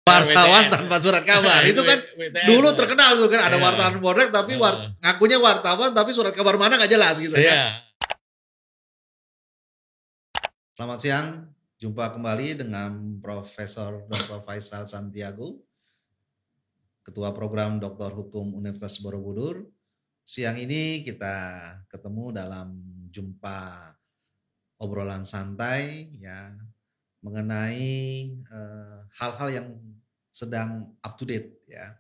wartawan tanpa surat kabar. Itu kan WTS, dulu terkenal tuh kan ada Iya. wartawan bodrek tapi ngakunya wartawan tapi surat kabar mana nggak jelas gitu Iya. kan. Selamat siang, jumpa kembali dengan Profesor Dr. Faisal Santiago, Ketua Program Doktor Hukum Universitas Borobudur. Siang ini kita ketemu dalam jumpa obrolan santai ya mengenai hal-hal yang sedang up to date ya.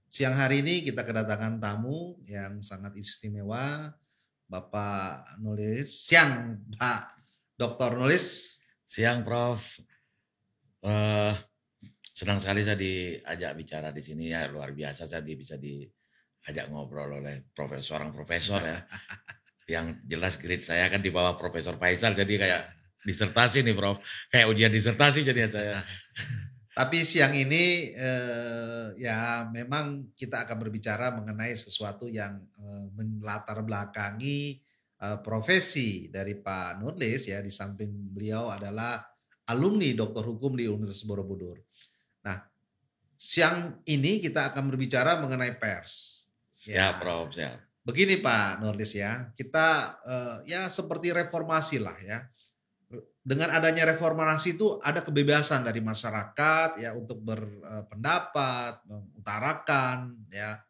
Siang hari ini kita kedatangan tamu yang sangat istimewa, Bapak Nulis. Siang Pak Dr. Nulis. Siang Prof. Senang sekali saya diajak bicara di sini ya, luar biasa saya bisa diajak ngobrol oleh seorang profesor ya. Yang jelas grade saya kan di bawah Profesor Faisal, jadi kayak disertasi nih Prof. Kayak ujian disertasi jadinya saya. Tapi siang ini ya memang kita akan berbicara mengenai sesuatu yang melatar belakangi profesi dari Pak Nurlis ya. Di samping beliau adalah alumni Doktor Hukum di Universitas Borobudur. Nah, siang ini kita akan berbicara mengenai pers. Siap Prof, siap. Begini Pak Nurlis ya, kita ya seperti reformasi lah ya. Dengan adanya reformasi itu ada kebebasan dari masyarakat ya untuk berpendapat, mengutarakan ya,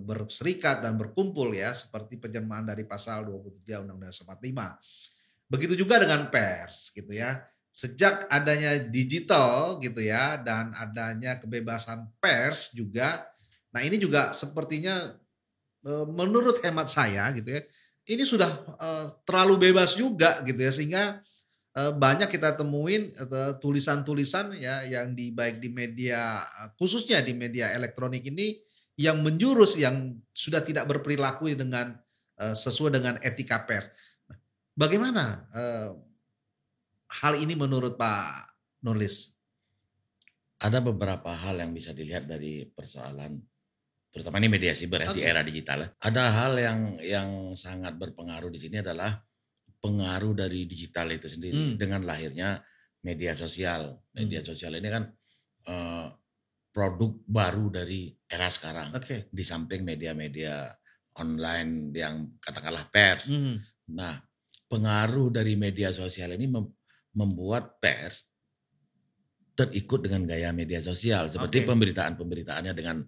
berserikat dan berkumpul ya seperti penjermaan dari pasal 23 Undang-Undang 45. Begitu juga dengan pers gitu ya. Sejak adanya digital gitu ya dan adanya kebebasan pers juga. Nah, ini juga sepertinya menurut hemat saya gitu ya. Ini sudah terlalu bebas juga gitu ya sehingga banyak kita temuin tulisan-tulisan ya yang baik di media khususnya di media elektronik ini yang menjurus yang sudah tidak berperilaku dengan sesuai dengan etika pers. Bagaimana hal ini menurut Pak Nurlis? Ada beberapa hal yang bisa dilihat dari persoalan terutama ini media siber ya, di era digital. Ada hal yang sangat berpengaruh di sini adalah pengaruh dari digital itu sendiri dengan lahirnya media sosial. Media sosial ini kan produk baru dari era sekarang. Di samping media-media online yang katakanlah pers. Nah, pengaruh dari media sosial ini membuat pers terikut dengan gaya media sosial. Seperti pemberitaan-pemberitaannya dengan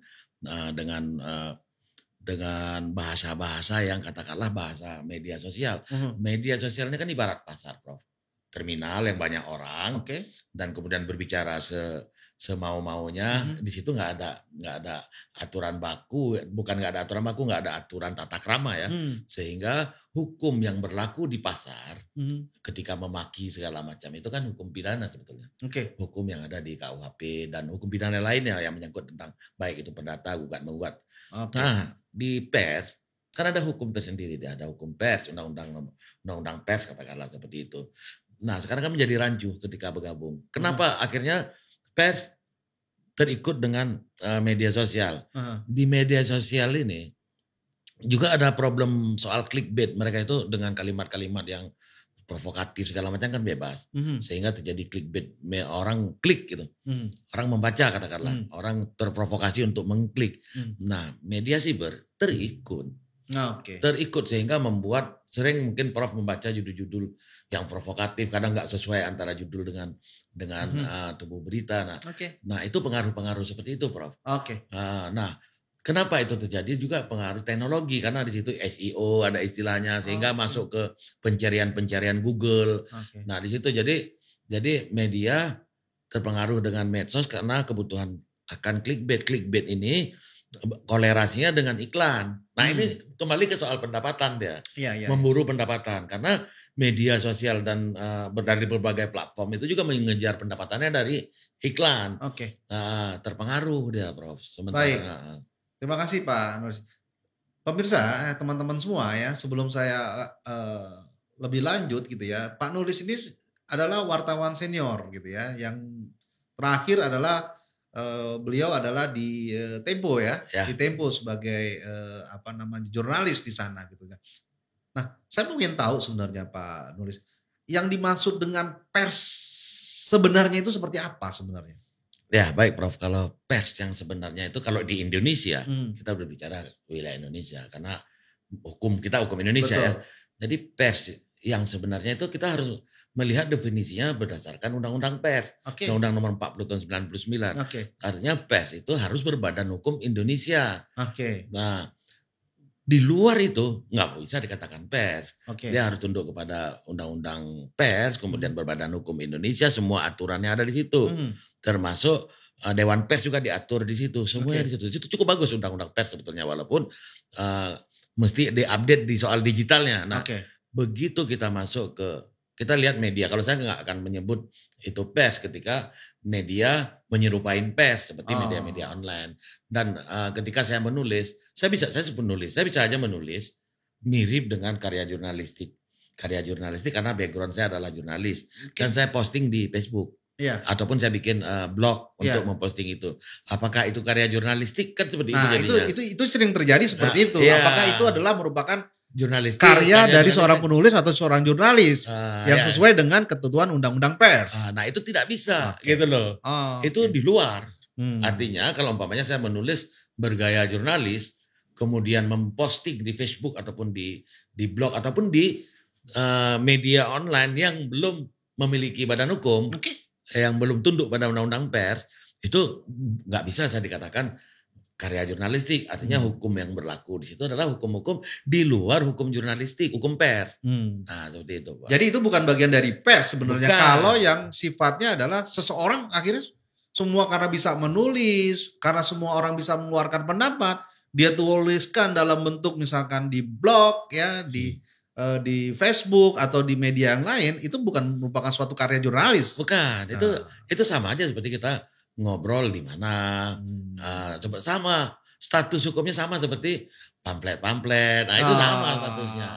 bahasa-bahasa yang katakanlah bahasa media sosial. Media sosial ini kan ibarat pasar, Prof. Terminal yang banyak orang dan kemudian berbicara semau-maunya. Di situ nggak ada aturan baku, bukan nggak ada aturan baku, nggak ada aturan tata krama ya. Sehingga hukum yang berlaku di pasar ketika memaki segala macam itu kan hukum pidana sebetulnya. Hukum yang ada di KUHP dan hukum pidana lainnya yang menyangkut tentang baik itu perdata, gugat menggugat. Nah, di pers kan ada hukum tersendiri, ada hukum pers, undang-undang pers katakanlah seperti itu. Nah, sekarang kan menjadi rancu ketika bergabung. Kenapa akhirnya pers terikut dengan media sosial? Di media sosial ini juga ada problem soal clickbait. Mereka itu dengan kalimat-kalimat yang provokatif segala macam kan bebas. Sehingga terjadi clickbait. Orang klik gitu. Orang membaca katakanlah. Orang terprovokasi untuk mengklik. Nah, media siber terikut. Terikut sehingga membuat sering mungkin Prof membaca judul-judul yang provokatif. Kadang nggak sesuai antara judul dengan tubuh berita. Nah, itu pengaruh-pengaruh seperti itu Prof. Nah, kenapa itu terjadi juga pengaruh teknologi karena di situ SEO ada istilahnya sehingga masuk ke pencarian Google. Nah, di situ jadi media terpengaruh dengan medsos karena kebutuhan akan clickbait. Clickbait ini kolerasinya dengan iklan. Nah, ini kembali ke soal pendapatan dia. Memburu pendapatan karena media sosial dan dari berbagai platform itu juga mengejar pendapatannya dari iklan. Nah, terpengaruh dia Prof. Sementara Terima kasih Pak Nurlis. Pemirsa, teman-teman semua ya, sebelum saya lebih lanjut gitu ya, Pak Nurlis ini adalah wartawan senior gitu ya, yang terakhir adalah beliau adalah di Tempo ya, di Tempo sebagai jurnalis di sana gitu ya. Nah, saya ingin tahu sebenarnya Pak Nurlis, yang dimaksud dengan pers sebenarnya itu seperti apa sebenarnya? Ya baik Prof, kalau pers yang sebenarnya itu kalau di Indonesia, kita berbicara wilayah Indonesia, karena hukum kita hukum Indonesia. Betul. Ya. Jadi pers yang sebenarnya itu kita harus melihat definisinya berdasarkan Undang-Undang Pers. Undang-Undang nomor 40 tahun 99. Artinya pers itu harus berbadan hukum Indonesia. Nah, di luar itu nggak bisa dikatakan pers. Dia harus tunduk kepada Undang-Undang Pers, kemudian berbadan hukum Indonesia, semua aturannya ada di situ. Termasuk Dewan Pers juga diatur di situ, semuanya di situ. Itu cukup bagus Undang-Undang Pers sebetulnya, walaupun mesti diupdate di soal digitalnya. Nah, begitu kita masuk ke, kita lihat media. Kalau saya nggak akan menyebut itu pers ketika media menyerupai pers seperti media-media online. Dan ketika saya menulis, saya bisa aja menulis mirip dengan karya jurnalistik karena background saya adalah jurnalis dan saya posting di Facebook. Ataupun saya bikin blog untuk memposting itu. Apakah itu karya jurnalistik? Kan seperti itu jadinya. Itu sering terjadi seperti itu. Apakah itu adalah merupakan jurnalistik, karya dari seorang penulis atau seorang jurnalis yang sesuai dengan ketentuan Undang-Undang Pers? Nah, itu tidak bisa gitu loh. Itu di luar. Artinya kalau umpamanya saya menulis bergaya jurnalis, kemudian memposting di Facebook ataupun di blog ataupun di media online yang belum memiliki badan hukum, yang belum tunduk pada Undang-Undang Pers, itu nggak bisa saya dikatakan karya jurnalistik. Artinya hukum yang berlaku di situ adalah hukum-hukum di luar hukum jurnalistik, hukum pers. Nah, seperti itu, Pak. Jadi itu bukan bagian dari pers sebenarnya. Kalau yang sifatnya adalah seseorang akhirnya semua karena bisa menulis, karena semua orang bisa mengeluarkan pendapat, dia tuliskan dalam bentuk misalkan di blog ya, di Facebook atau di media yang lain, itu bukan merupakan suatu karya jurnalis. Bukan, itu sama aja seperti kita ngobrol di mana, sama status hukumnya sama seperti pamflet. Nah itu sama statusnya.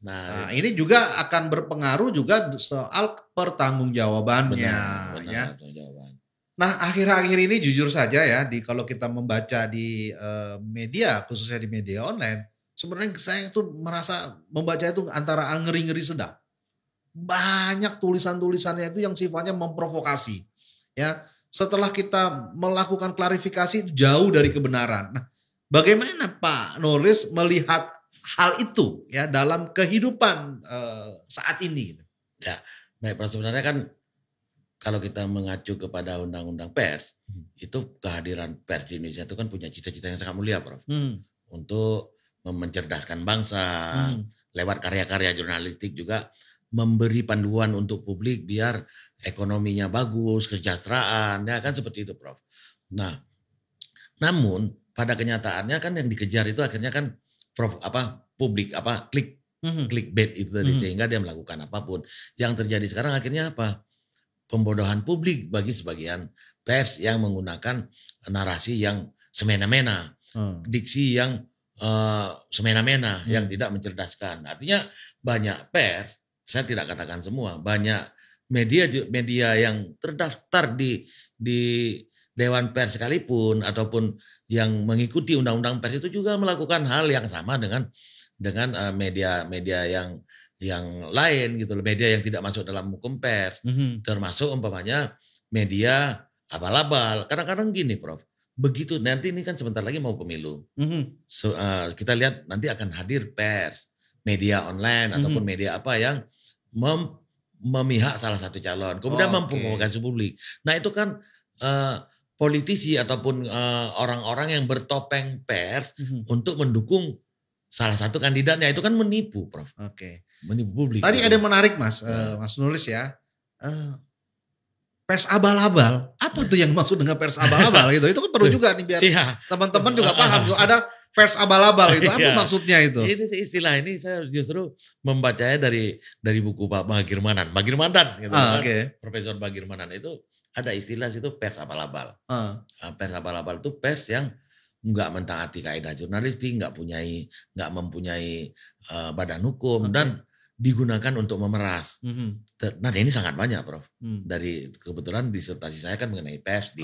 Nah ini juga akan berpengaruh juga soal pertanggungjawabannya. Benar, pertanggungjawaban. Nah akhir-akhir ini jujur saja ya, kalau kita membaca di media, khususnya di media online, sebenarnya saya tuh merasa membaca itu antara ngeri-ngeri sedap. Banyak tulisan-tulisannya itu yang sifatnya memprovokasi. Ya, setelah kita melakukan klarifikasi jauh dari kebenaran. Nah, bagaimana Pak Nurlis melihat hal itu ya dalam kehidupan saat ini? Ya, baik Pak, sebenarnya kan kalau kita mengacu kepada Undang-Undang Pers, itu kehadiran pers di Indonesia itu kan punya cita-cita yang sangat mulia, Prof. Untuk mencerdaskan bangsa, lewat karya-karya jurnalistik juga memberi panduan untuk publik biar ekonominya bagus, kesejahteraan, ya kan seperti itu, Prof. Nah, namun pada kenyataannya kan yang dikejar itu akhirnya kan Prof publik clickbait itu tadi, sehingga dia melakukan apapun. Yang terjadi sekarang akhirnya apa? Pembodohan publik bagi sebagian pers yang menggunakan narasi yang semena-mena, diksi yang semena-mena, yang tidak mencerdaskan. Artinya banyak pers, saya tidak katakan semua, banyak media yang terdaftar di Dewan Pers sekalipun ataupun yang mengikuti Undang-Undang Pers itu juga melakukan hal yang sama dengan media yang lain gitu loh, media yang tidak masuk dalam hukum pers, termasuk umpamanya media abal-abal. Kadang-kadang gini, Prof. Begitu nanti ini kan sebentar lagi mau pemilu. Kita lihat nanti akan hadir pers, media online ataupun media apa yang memihak salah satu calon, kemudian memprovokasi publik. Nah, itu kan politisi ataupun orang-orang yang bertopeng pers untuk mendukung salah satu kandidatnya, itu kan menipu, Prof. Menipu publik. Tadi ada yang menarik, Mas, Mas Nulis ya. Pers abal-abal. Apa tuh yang maksud dengan pers abal-abal gitu? Itu kan perlu juga nih biar teman-teman juga paham tuh ada pers abal-abal itu. Apa maksudnya itu? Ini istilah ini saya justru membacanya dari buku Pak Bagirmanan gitu kan. Profesor Bagirmanan itu ada istilah itu pers abal-abal. Pers abal-abal itu pers yang nggak mentaati kaidah jurnalistik, nggak mempunyai badan hukum dan digunakan untuk memeras. Nah ini sangat banyak, Prof. Dari kebetulan disertasi saya kan mengenai pers di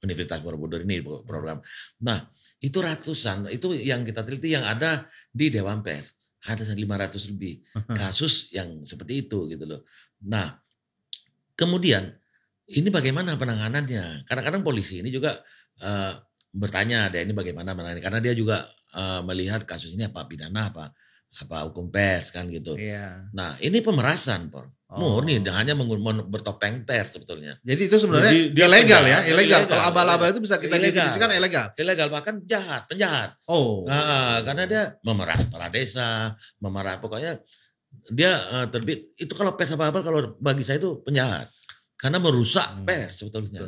Universitas Borobudur ini program. Nah itu ratusan, itu yang kita teliti yang ada di Dewan Pers. Ada 500 lebih kasus yang seperti itu gitu loh. Nah kemudian ini bagaimana penanganannya? Kadang-kadang polisi ini juga bertanya, ada ini bagaimana menangani, karena dia juga melihat kasus ini apa pidana apa hukum pers kan gitu. Iya. Nah ini pemerasan, murni hanya bertopeng pers sebetulnya. Jadi itu sebenarnya ilegal ya, ilegal. Kalau abal-abal itu bisa kita definisikan ilegal. Ilegal, bahkan penjahat. Karena dia memeras kepala desa, pokoknya dia terbit. Itu kalau pers abal-abal, kalau bagi saya itu penjahat. Karena merusak pers sebetulnya.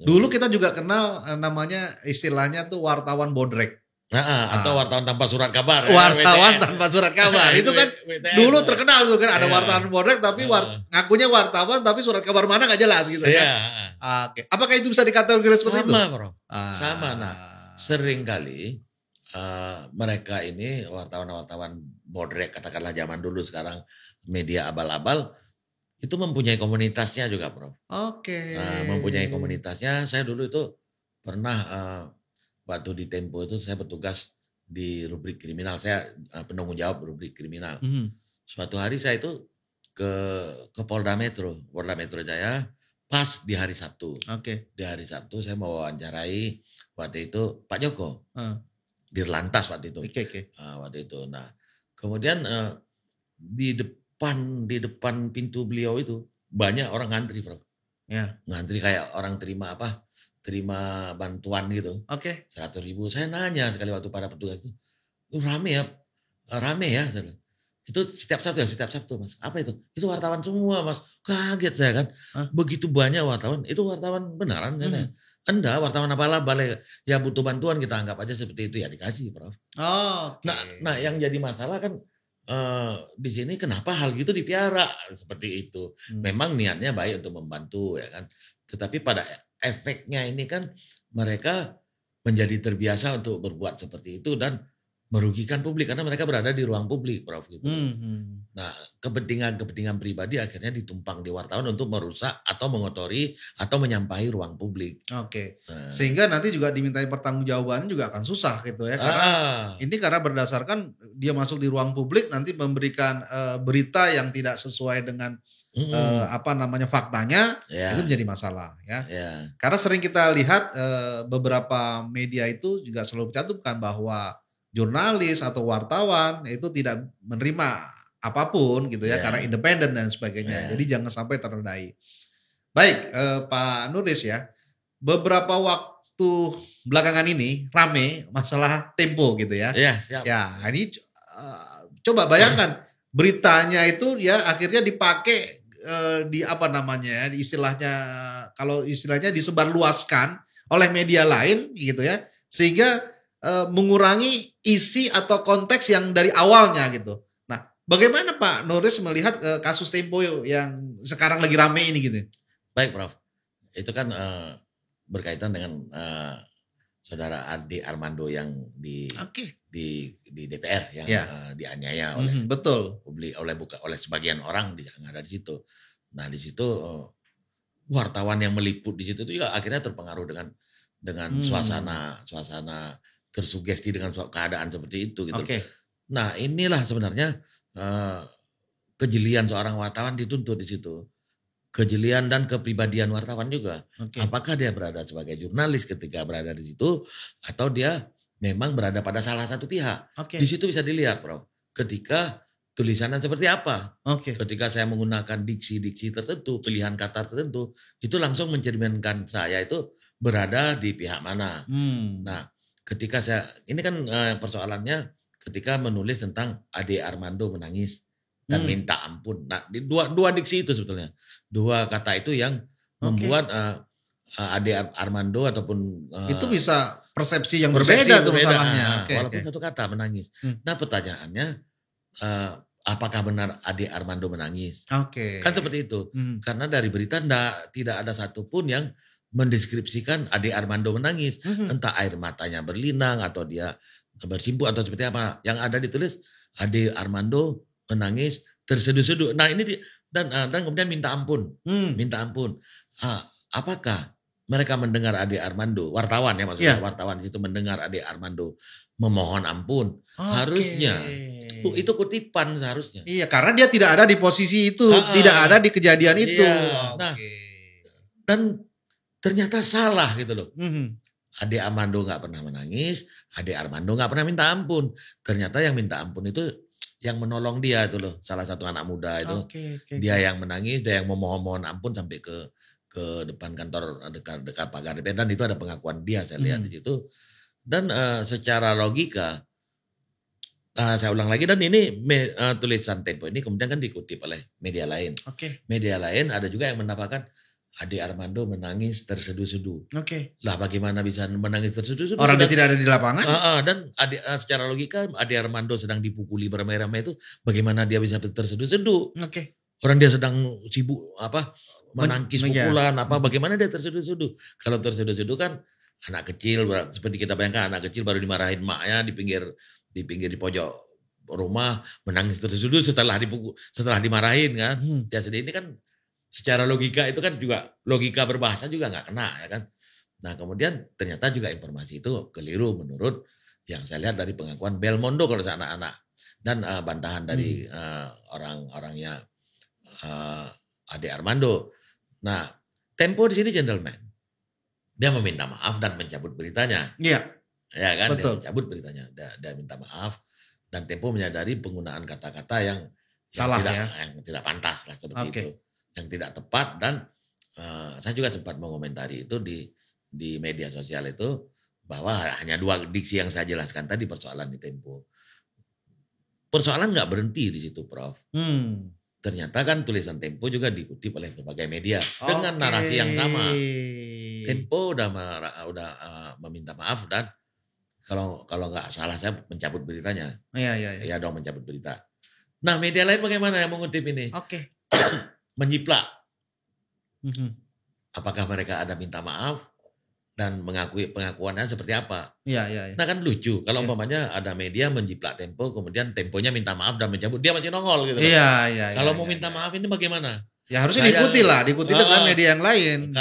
Dulu kita juga kenal namanya istilahnya tuh wartawan bodrek. Atau wartawan tanpa surat kabar. Wartawan tanpa surat kabar. Itu kan dulu terkenal tuh kan, ada wartawan bodrek tapi ngakunya wartawan tapi surat kabar mana gak jelas gitu ya. Oke. Apakah itu bisa dikategorikan seperti itu? Sama, Bro. Sama. Nah, sering kali mereka ini wartawan bodrek, katakanlah zaman dulu, sekarang media abal-abal, itu mempunyai komunitasnya juga, Bro. Oke. Nah, mempunyai komunitasnya. Saya dulu itu pernah waktu di Tempo itu saya bertugas di rubrik kriminal. Saya penanggung jawab rubrik kriminal. Suatu hari saya itu ke Polda Metro Jaya pas di hari Sabtu. Oke. Di hari Sabtu saya mau wawancarai waktu itu Pak Joko. Dirlantas waktu itu. Oke. Waktu itu. Nah, kemudian di depan pintu beliau itu banyak orang ngantri, Bro. Ya. Ngantri kayak orang terima bantuan gitu. Oke. 100.000. Saya nanya sekali waktu pada petugas itu rame ya. Itu setiap Sabtu, Mas. Apa itu? Itu wartawan semua, Mas. Kaget saya kan. Begitu banyak wartawan. Itu wartawan beneran kan? Enggak, wartawan abal-abal ya butuh bantuan, kita anggap aja seperti itu, ya dikasih, Prof. Okay. Nah, yang jadi masalah kan di sini kenapa hal gitu dipiara seperti itu. Memang niatnya baik untuk membantu ya kan. Tetapi pada efeknya ini kan mereka menjadi terbiasa untuk berbuat seperti itu dan merugikan publik karena mereka berada di ruang publik, Prof. Gitu. Nah, kepentingan pribadi akhirnya ditumpang di wartawan untuk merusak atau mengotori atau menyampahi ruang publik. Oke. Sehingga nanti juga dimintai pertanggungjawabannya juga akan susah gitu ya. Karena berdasarkan dia masuk di ruang publik nanti memberikan berita yang tidak sesuai dengan faktanya, itu menjadi masalah ya. Karena sering kita lihat beberapa media itu juga selalu mencantumkan bahwa jurnalis atau wartawan itu tidak menerima apapun gitu ya, karena independen dan sebagainya. Jadi jangan sampai ternodai. Baik, Pak Nurlis ya, beberapa waktu belakangan ini rame masalah Tempo gitu ya. Siap. Ya, ini coba bayangkan beritanya itu ya akhirnya dipakai kalau istilahnya disebarluaskan oleh media lain gitu ya, sehingga mengurangi isi atau konteks yang dari awalnya gitu. Nah, bagaimana Pak Nurlis melihat kasus Tempo yang sekarang lagi rame ini gitu? Baik, Prof. Itu kan berkaitan dengan saudara Ade Armando yang di DPR yang dianiaya oleh publik, oleh sebagian orang yang ada di situ. Nah, di situ wartawan yang meliput di situ itu juga akhirnya terpengaruh dengan suasana tersugesti dengan keadaan seperti itu gitu. Nah, inilah sebenarnya kejelian seorang wartawan dituntut di situ. Kejelian dan kepribadian wartawan juga. Apakah dia berada sebagai jurnalis ketika berada di situ atau dia memang berada pada salah satu pihak. Di situ bisa dilihat, Prof. Ketika tulisannya seperti apa. Ketika saya menggunakan diksi-diksi tertentu, pilihan kata tertentu, itu langsung mencerminkan saya itu berada di pihak mana. Nah, ketika ini kan persoalannya ketika menulis tentang Ade Armando menangis dan minta ampun. Nah, dua diksi itu sebetulnya. Dua kata itu yang membuat Ade Armando ataupun itu bisa persepsi yang berbeda tuh masalahnya. Walaupun satu kata menangis. Nah, pertanyaannya apakah benar Ade Armando menangis? Kan seperti itu. Karena dari berita tidak ada satupun yang mendeskripsikan Ade Armando menangis. Entah air matanya berlinang atau dia bersimpu atau seperti apa. Yang ada ditulis Ade Armando menangis terseduh-seduh. Nah, ini dan kemudian minta ampun. Minta ampun. Apakah mereka mendengar Ade Armando, wartawan ya maksudnya, wartawan itu mendengar Ade Armando memohon ampun? Harusnya. Itu kutipan seharusnya. Iya, karena dia tidak ada di posisi itu, tidak ada di kejadian itu. Dan ternyata salah gitu loh. Ade Armando nggak pernah menangis, Ade Armando nggak pernah minta ampun. Ternyata yang minta ampun itu yang menolong dia itu loh, salah satu anak muda itu. Dia yang menangis, dia yang memohon ampun sampai ke depan kantor dekat pagar DPR, dan itu ada pengakuan dia, saya lihat di situ. Dan secara logika, saya ulang lagi, dan ini tulisan Tempo ini kemudian kan dikutip oleh media lain. Media lain ada juga yang mendapatkan Ade Armando menangis terseduh-seduh. Lah bagaimana bisa menangis terseduh-seduh? Orang dia tidak ada di lapangan. Dan secara logika Ade Armando sedang dipukuli beramai-ramai itu, bagaimana dia bisa terseduh-seduh? Orang dia sedang sibuk menangkis pukulan bagaimana dia terseduh-seduh? Kalau terseduh-seduh kan anak kecil, seperti kita bayangkan anak kecil baru dimarahin maknya di pinggir di pojok rumah menangis terseduh setelah dimarahin kan. Ya jadi ini kan secara logika itu kan juga logika berbahasa juga nggak kena ya kan. Nah kemudian ternyata juga informasi itu keliru menurut yang saya lihat dari pengakuan Belmondo kalau anak-anak, dan bantahan dari orang-orangnya Ade Armando. Nah Tempo di sini gentleman, dia meminta maaf dan mencabut beritanya. Iya. Ya kan, betul. Dia mencabut beritanya, dia minta maaf, dan Tempo menyadari penggunaan kata-kata yang salah yang tidak pantas lah seperti itu, yang tidak tepat. Dan saya juga sempat mengomentari itu di media sosial itu, bahwa hanya 2 diksi yang saya jelaskan tadi persoalan di Tempo. Persoalan nggak berhenti di situ, Prof. Ternyata kan tulisan Tempo juga dikutip oleh berbagai media dengan narasi yang sama. Tempo udah meminta maaf, dan kalau nggak salah saya mencabut beritanya. Iya dong, mencabut berita. Nah media lain bagaimana yang mengutip ini? Menyiplak. Apakah mereka ada minta maaf dan mengakui pengakuannya seperti apa? Nah kan lucu kalau umpamanya ada media menjiplak Tempo, kemudian Temponya minta maaf dan mencabut, dia masih nongol gitu. Kalau mau minta maaf ini bagaimana? Ya harusnya diikuti dengan media yang lain.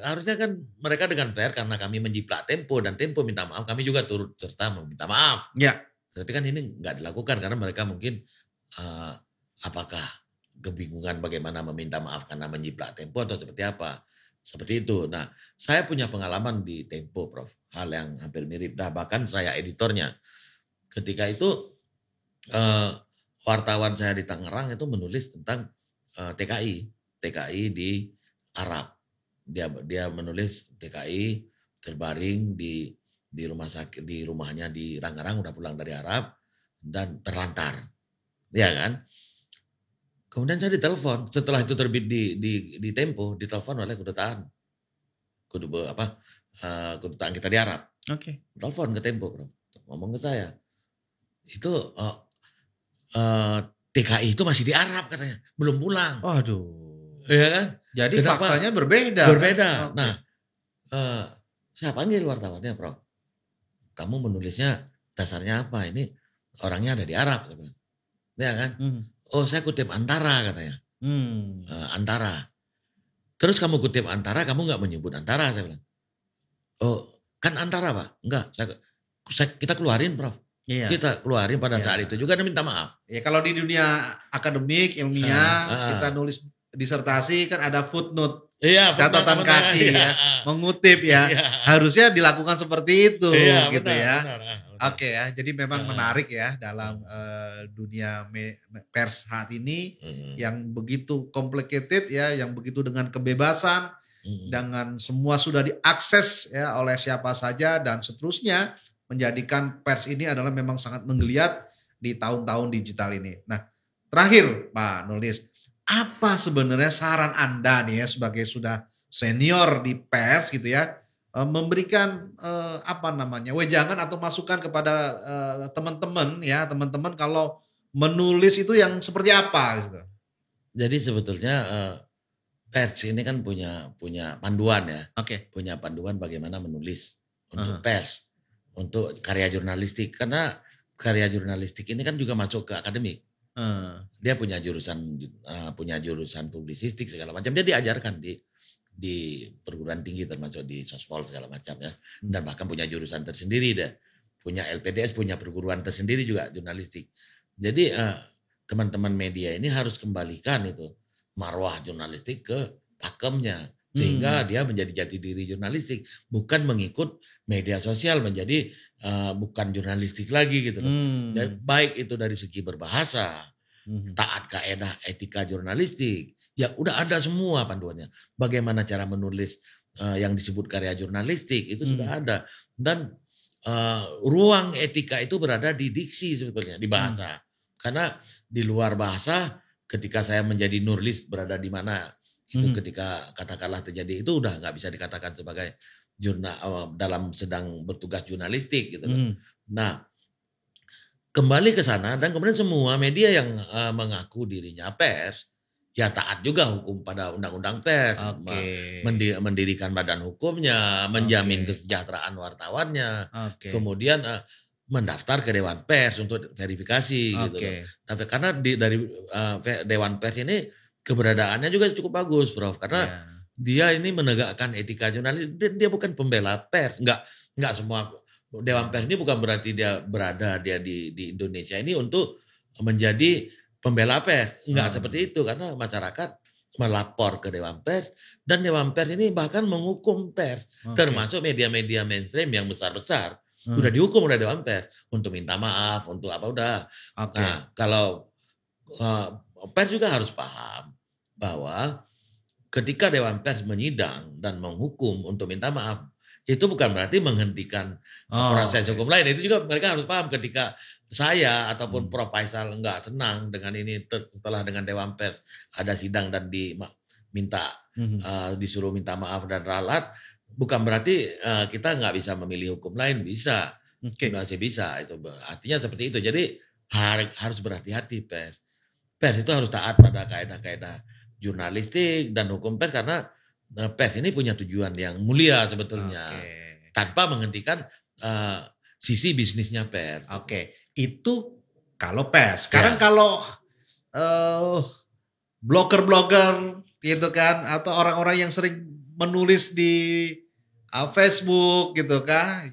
Harusnya kan mereka dengan fair, karena kami menjiplak Tempo dan Tempo minta maaf, kami juga turut serta meminta maaf. Tapi kan ini nggak dilakukan karena mereka mungkin apakah kebingungan bagaimana meminta maaf karena menjiplak Tempo atau seperti apa. Seperti itu. Nah, saya punya pengalaman di Tempo, Prof. Hal yang hampir mirip. Bahkan saya editornya. Ketika itu wartawan saya di Tangerang itu menulis tentang TKI di Arab. Dia menulis TKI terbaring di rumah sakit, di rumahnya di Tangerang, udah pulang dari Arab dan terlantar. Ya kan? Kemudian saya ditelepon setelah itu terbit di Tempo, ditelepon oleh kedutaan kita di Arab. Telepon ke Tempo, Bro. Ngomong ke saya. Itu TKI itu masih di Arab katanya, belum pulang. Iya kan? Jadi faktanya berbeda. Kan? Nah, saya panggil wartawannya, Prof. Kamu menulisnya dasarnya apa? Ini orangnya ada di Arab, ya kan? Oh, saya kutip Antara katanya. Antara. Terus kamu kutip Antara, kamu nggak menyebut Antara, saya bilang. Oh, kan Antara, Pak? Enggak. Kita keluarin, Prof. Kita keluarin pada saat itu juga dan minta maaf. Ya kalau di dunia akademik, ilmiah, kita nulis disertasi kan ada footnote. Catatan kaki mengutip harusnya dilakukan seperti itu gitu benar. Oke ya, jadi memang menarik ya dalam dunia pers saat ini yang begitu complicated ya, yang begitu dengan kebebasan, dengan semua sudah diakses ya oleh siapa saja dan seterusnya, menjadikan pers ini adalah memang sangat menggeliat di tahun-tahun digital ini. Nah, terakhir Pak Nurlis, apa sebenarnya saran Anda nih ya sebagai sudah senior di pers gitu ya, memberikan wejangan atau masukan kepada teman-teman kalau menulis itu yang seperti apa gitu. Jadi sebetulnya pers ini kan punya panduan ya. Punya panduan bagaimana menulis untuk pers, untuk karya jurnalistik, karena karya jurnalistik ini kan juga masuk ke akademik. Dia punya jurusan publisistik segala macam. Dia diajarkan di perguruan tinggi termasuk di Sospol segala macam ya. Dan bahkan punya jurusan tersendiri dia. Punya LPDS, punya perguruan tersendiri juga jurnalistik. Jadi teman-teman media ini harus kembalikan itu marwah jurnalistik ke pakemnya. Sehingga dia menjadi jati diri jurnalistik, bukan mengikut media sosial menjadi bukan jurnalistik lagi gitu loh. Baik itu dari segi berbahasa, taat kaedah etika jurnalistik, ya udah ada semua panduannya. Bagaimana cara menulis yang disebut karya jurnalistik itu sudah ada. Dan ruang etika itu berada di diksi sebetulnya, di bahasa. Karena di luar bahasa, ketika saya menjadi nulis berada di mana, itu ketika katakanlah terjadi itu udah nggak bisa dikatakan sebagai dalam sedang bertugas jurnalistik gitu loh. Nah, kembali ke sana dan kemudian semua media yang mengaku dirinya pers ya taat juga hukum pada undang-undang pers, mendirikan badan hukumnya, menjamin kesejahteraan wartawannya, kemudian mendaftar ke Dewan Pers untuk verifikasi gitu loh. Tapi karena dari Dewan Pers ini keberadaannya juga cukup bagus, Prof. Karena dia ini menegakkan etika jurnalis. Dia bukan pembela pers. Enggak semua Dewan Pers ini bukan berarti dia berada di Indonesia ini untuk menjadi pembela pers. Enggak seperti itu. Karena masyarakat melapor ke Dewan Pers. Dan Dewan Pers ini bahkan menghukum pers. Termasuk media-media mainstream yang besar-besar. Udah dihukum oleh Dewan Pers. Untuk minta maaf, untuk apa udah. Nah, kalau pers juga harus paham bahwa ketika Dewan Pers menyidang dan menghukum untuk minta maaf, itu bukan berarti menghentikan proses hukum lain. Itu juga mereka harus paham ketika saya ataupun Prof Faisal enggak senang dengan ini setelah dengan Dewan Pers ada sidang dan diminta disuruh minta maaf dan ralat, bukan berarti kita nggak bisa memilih hukum lain, bisa. Masih bisa. Itu artinya seperti itu. Jadi harus berhati-hati pers. Pers itu harus taat pada kaedah-kaedah jurnalistik dan hukum pers karena pers ini punya tujuan yang mulia sebetulnya tanpa menghentikan sisi bisnisnya pers. Itu kalau pers. Sekarang kalau blogger-blogger gitu kan atau orang-orang yang sering menulis di Facebook gitu kan,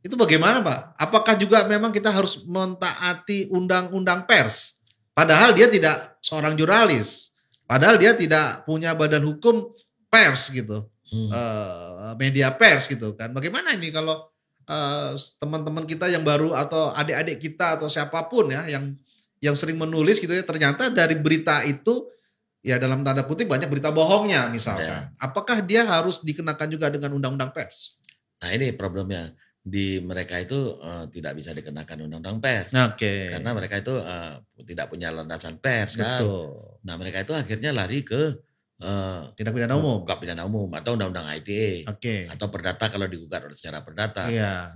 itu bagaimana Pak? Apakah juga memang kita harus mentaati undang-undang pers? Padahal dia tidak seorang jurnalis. Padahal dia tidak punya badan hukum pers gitu, media pers gitu kan. Bagaimana ini kalau teman-teman kita yang baru atau adik-adik kita atau siapapun ya yang sering menulis gitu ya, ternyata dari berita itu ya dalam tanda kutip banyak berita bohongnya misalkan. Apakah dia harus dikenakan juga dengan undang-undang pers? Nah ini problemnya. Di mereka itu tidak bisa dikenakan undang-undang pers. Karena mereka itu tidak punya landasan pers kan. Nah mereka itu akhirnya lari ke tindak pidana umum. Tindak pidana umum atau undang-undang ITE. Atau perdata kalau digugat secara perdata.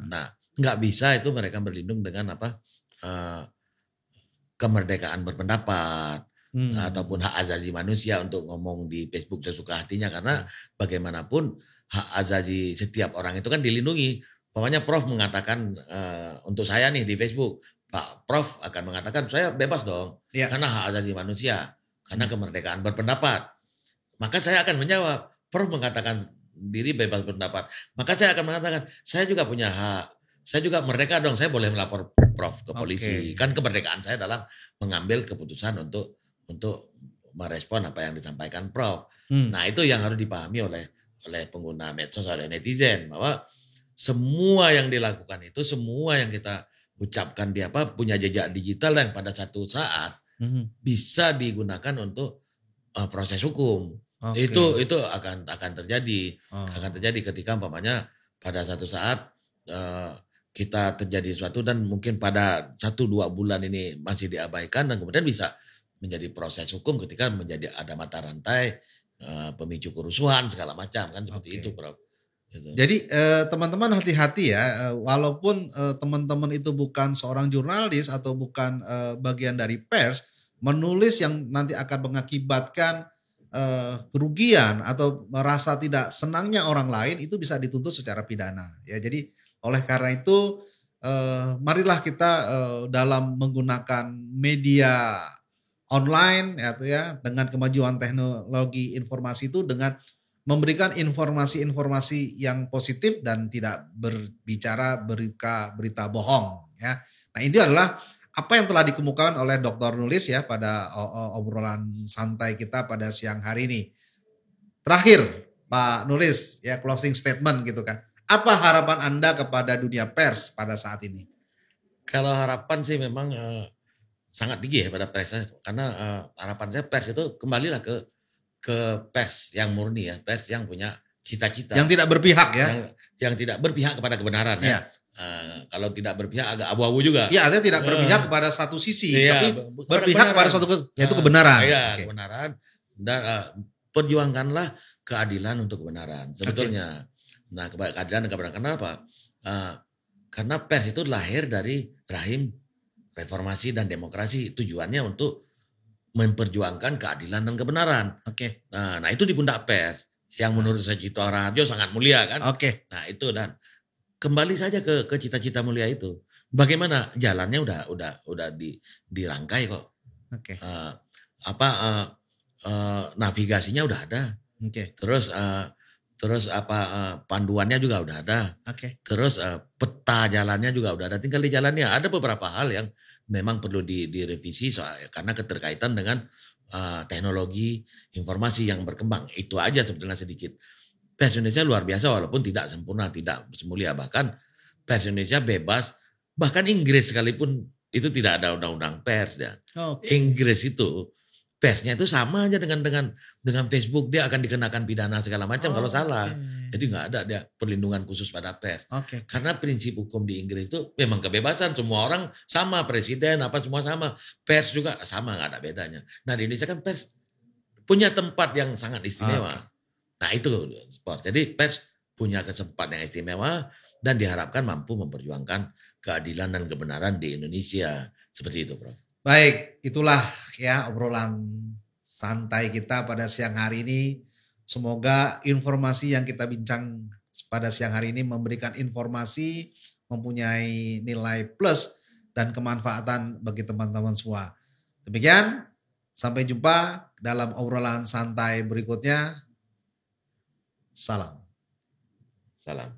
Nah nggak bisa itu mereka berlindung dengan apa kemerdekaan berpendapat. Ataupun hak asasi manusia untuk ngomong di Facebook sesuka hatinya. Karena bagaimanapun hak asasi setiap orang itu kan dilindungi. Pokoknya Prof mengatakan untuk saya nih di Facebook, Pak Prof akan mengatakan saya bebas dong, karena hak asasi manusia, karena kemerdekaan berpendapat. Maka saya akan menjawab, Prof mengatakan diri bebas berpendapat, maka saya akan mengatakan saya juga punya hak, saya juga merdeka dong, saya boleh melapor Prof ke polisi. Kan kemerdekaan saya dalam mengambil keputusan untuk merespon apa yang disampaikan Prof. Nah itu yang harus dipahami oleh pengguna medsos, oleh netizen, bahwa semua yang dilakukan itu, semua yang kita ucapkan di punya jejak digital yang pada satu saat bisa digunakan untuk proses hukum. Itu akan terjadi ketika umpamanya pada satu saat kita terjadi sesuatu dan mungkin pada 1-2 bulan ini masih diabaikan dan kemudian bisa menjadi proses hukum ketika menjadi ada mata rantai pemicu kerusuhan segala macam kan seperti itu, Prof. Gitu. Jadi teman-teman hati-hati ya, walaupun teman-teman itu bukan seorang jurnalis atau bukan bagian dari pers, menulis yang nanti akan mengakibatkan kerugian atau merasa tidak senangnya orang lain itu bisa dituntut secara pidana. Ya, jadi oleh karena itu marilah kita dalam menggunakan media online ya dengan kemajuan teknologi informasi itu dengan memberikan informasi-informasi yang positif dan tidak berbicara berita bohong ya. Nah, ini adalah apa yang telah dikemukakan oleh Dr. Nulis ya pada obrolan santai kita pada siang hari ini. terakhir Pak Nulis, ya closing statement gitu kan. Apa harapan Anda kepada dunia pers pada saat ini? Kalau harapan sih memang sangat tinggi ya pada pers, karena harapan saya pers itu kembalilah ke pers yang murni ya, pers yang punya cita-cita. Yang tidak berpihak ya. Yang tidak berpihak kepada kebenaran ya. Kalau tidak berpihak agak abu-abu juga. Iya, artinya tidak berpihak kepada satu sisi, tapi berpihak kepada suatu yaitu kebenaran. Iya, kebenaran. Dan perjuangkanlah keadilan untuk kebenaran sebetulnya. Nah, keadilan dan kebenaran. Kenapa? Karena pers itu lahir dari rahim reformasi dan demokrasi. Tujuannya untuk memperjuangkan keadilan dan kebenaran. Nah, itu di pundak pers yang menurut saya Cito Raharjo sangat mulia kan. Nah, itu dan kembali saja ke cita-cita mulia itu. Bagaimana jalannya udah dirangkai kok. Navigasinya udah ada. Terus panduannya juga udah ada. Terus peta jalannya juga udah ada. Tinggal di jalannya. Ada beberapa hal yang memang perlu direvisi karena keterkaitan dengan teknologi informasi yang berkembang. Itu aja sebetulnya sedikit. Pers Indonesia luar biasa walaupun tidak sempurna, tidak semulia. Bahkan pers Indonesia bebas. Bahkan Inggris sekalipun itu tidak ada undang-undang pers. Ya. Inggris itu persnya itu sama aja dengan Facebook, dia akan dikenakan pidana segala macam kalau salah. Jadi nggak ada dia perlindungan khusus pada pers. Karena prinsip hukum di Inggris itu memang kebebasan, semua orang sama, presiden apa semua sama, pers juga sama, nggak ada bedanya. Nah di Indonesia kan pers punya tempat yang sangat istimewa. Nah itu sport. Jadi pers punya kesempatan yang istimewa dan diharapkan mampu memperjuangkan keadilan dan kebenaran di Indonesia. Seperti itu, Prof. Baik, itulah ya obrolan santai kita pada siang hari ini. Semoga informasi yang kita bincang pada siang hari ini memberikan informasi, mempunyai nilai plus dan kemanfaatan bagi teman-teman semua. Demikian, sampai jumpa dalam obrolan santai berikutnya. Salam. Salam.